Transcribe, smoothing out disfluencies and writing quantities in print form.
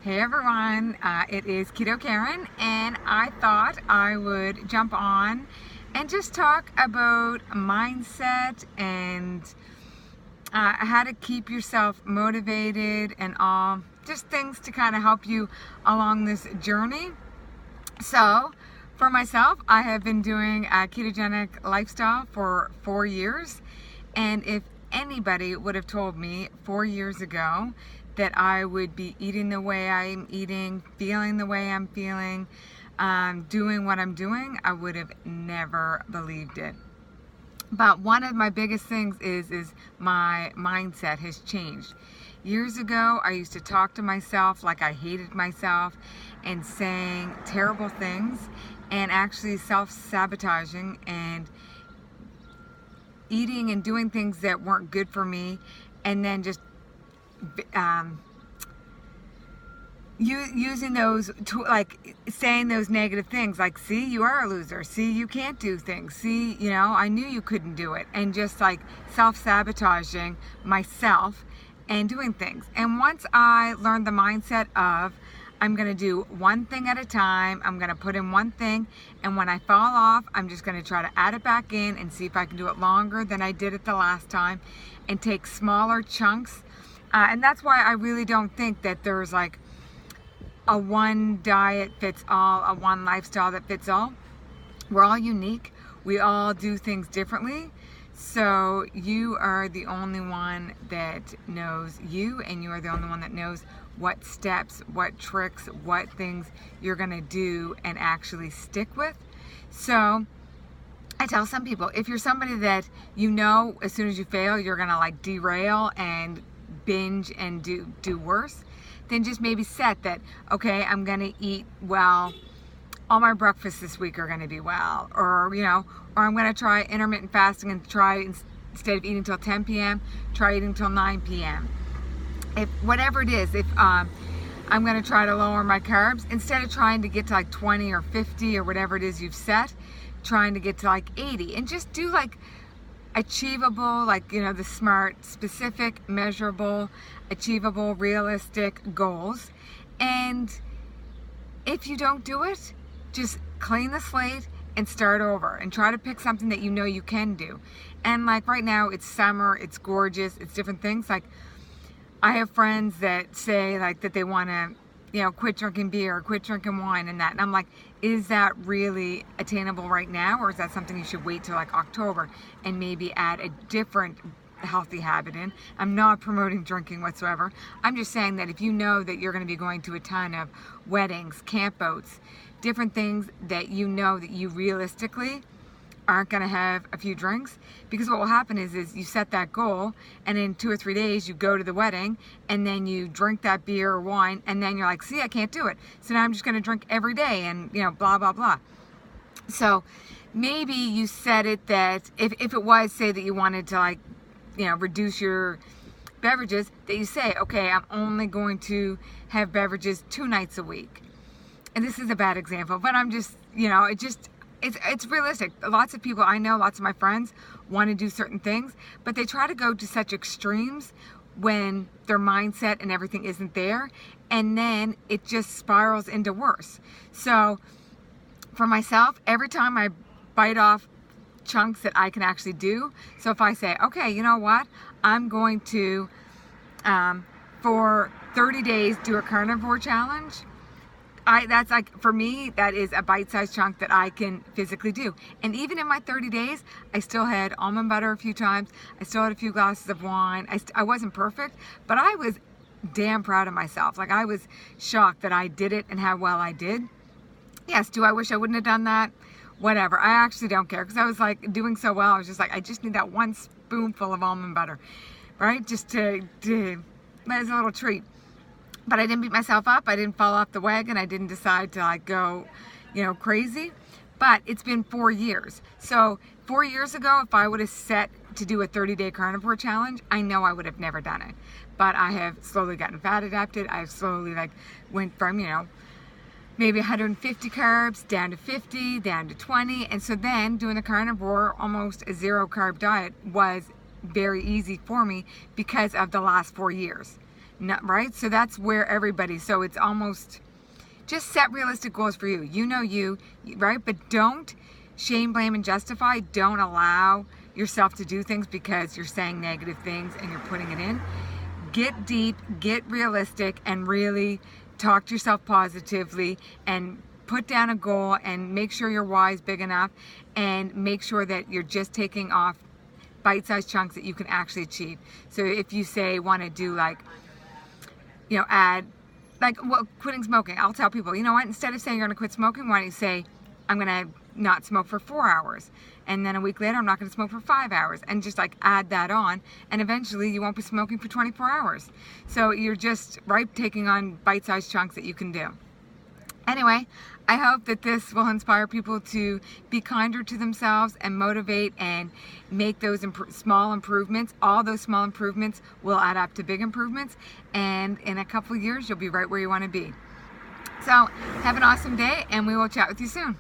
Hey everyone, it is Keto Karen, and I thought I would jump on and just talk about mindset and how to keep yourself motivated and all, just things to kind of help you along this journey. So, for myself, I have been doing a ketogenic lifestyle for 4 years, and if anybody would have told me 4 years ago that I would be eating the way I'm eating, feeling the way I'm feeling, doing what I'm doing, I would have never believed it. But one of my biggest things is my mindset has changed. Years ago, I used to talk to myself like I hated myself and saying terrible things and actually self-sabotaging and eating and doing things that weren't good for me, and then just using those like saying those negative things like, see, you are a loser, see, you can't do things, see, I knew you couldn't do it, and just like self-sabotaging myself and doing things. And once I learned the mindset of I'm going to do one thing at a time, I'm going to put in one thing, and when I fall off, I'm just going to try to add it back in and see if I can do it longer than I did it the last time and take smaller chunks. And that's why I really don't think that there's like a one diet fits all, a one lifestyle that fits all. We're all unique. We all do things differently. So you are the only one that knows you, and you are the only one that knows what steps, what tricks, what things you're going to do and actually stick with. So I tell some people, if you're somebody that as soon as you fail, you're going to like derail and binge and do worse, then just maybe set that, okay, I'm going to eat well. All my breakfasts this week are going to be well, or I'm going to try intermittent fasting and try, instead of eating till 10 p.m., try eating till 9 p.m. If whatever it is, if I'm going to try to lower my carbs, instead of trying to get to like 20 or 50 or whatever it is you've set, trying to get to like 80, and just do like achievable, like, the smart, specific, measurable, achievable, realistic goals. And if you don't do it, just clean the slate and start over and try to pick something that you can do. And like right now, it's summer, it's gorgeous, it's different things. Like I have friends that say like that they want to, quit drinking beer or quit drinking wine and that. And I'm like, is that really attainable right now? Or is that something you should wait till like October and maybe add a different healthy habit in? I'm not promoting drinking whatsoever. I'm just saying that if you know that you're going to be going to a ton of weddings, campouts, different things that that you realistically aren't going to have a few drinks, because what will happen is you set that goal, and in 2 or 3 days you go to the wedding and then you drink that beer or wine, and then you're like, see, I can't do it, so now I'm just going to drink every day, and blah blah blah. So maybe you set it that if it was, say that you wanted to like reduce your beverages, that you say, okay, I'm only going to have beverages 2 nights a week. And this is a bad example, but I'm just it's realistic. Lots of people I know, lots of my friends want to do certain things, but they try to go to such extremes when their mindset and everything isn't there, and then it just spirals into worse. So for myself, every time I bite off chunks that I can actually do, so if I say, okay, you know what, I'm going to for 30 days do a carnivore challenge, that's like, for me, that is a bite-sized chunk that I can physically do. And even in my 30 days, I still had almond butter a few times. I still had a few glasses of wine. I wasn't perfect, but I was damn proud of myself. Like, I was shocked that I did it and how well I did. Yes, do I wish I wouldn't have done that? Whatever. I actually don't care, because I was like doing so well. I was just like, I just need that one spoonful of almond butter, right? Just to as a little treat. But I didn't beat myself up. I didn't fall off the wagon. I didn't decide to like go, crazy. But it's been 4 years. So 4 years ago, if I would have set to do a 30-day carnivore challenge, I know I would have never done it. But I have slowly gotten fat adapted. I've slowly went from, maybe 150 carbs down to 50, down to 20. And so then doing a carnivore, almost a 0 carb diet, was very easy for me because of the last 4 years. right? So that's where everybody, so it's almost, just set realistic goals for you. You know you, right? But don't shame, blame, and justify. Don't allow yourself to do things because you're saying negative things and you're putting it in. Get deep, get realistic, and really talk to yourself positively and put down a goal and make sure your why is big enough, and make sure that you're just taking off bite-sized chunks that you can actually achieve. So if you say want to do like, add, quitting smoking, I'll tell people, you know what, instead of saying you're going to quit smoking, why don't you say, I'm going to not smoke for 4 hours, and then a week later I'm not going to smoke for 5 hours, and just like add that on, and eventually you won't be smoking for 24 hours. So you're just taking on bite-sized chunks that you can do. Anyway, I hope that this will inspire people to be kinder to themselves and motivate and make those small improvements. All those small improvements will add up to big improvements, and in a couple of years you'll be right where you want to be. So have an awesome day, and we will chat with you soon.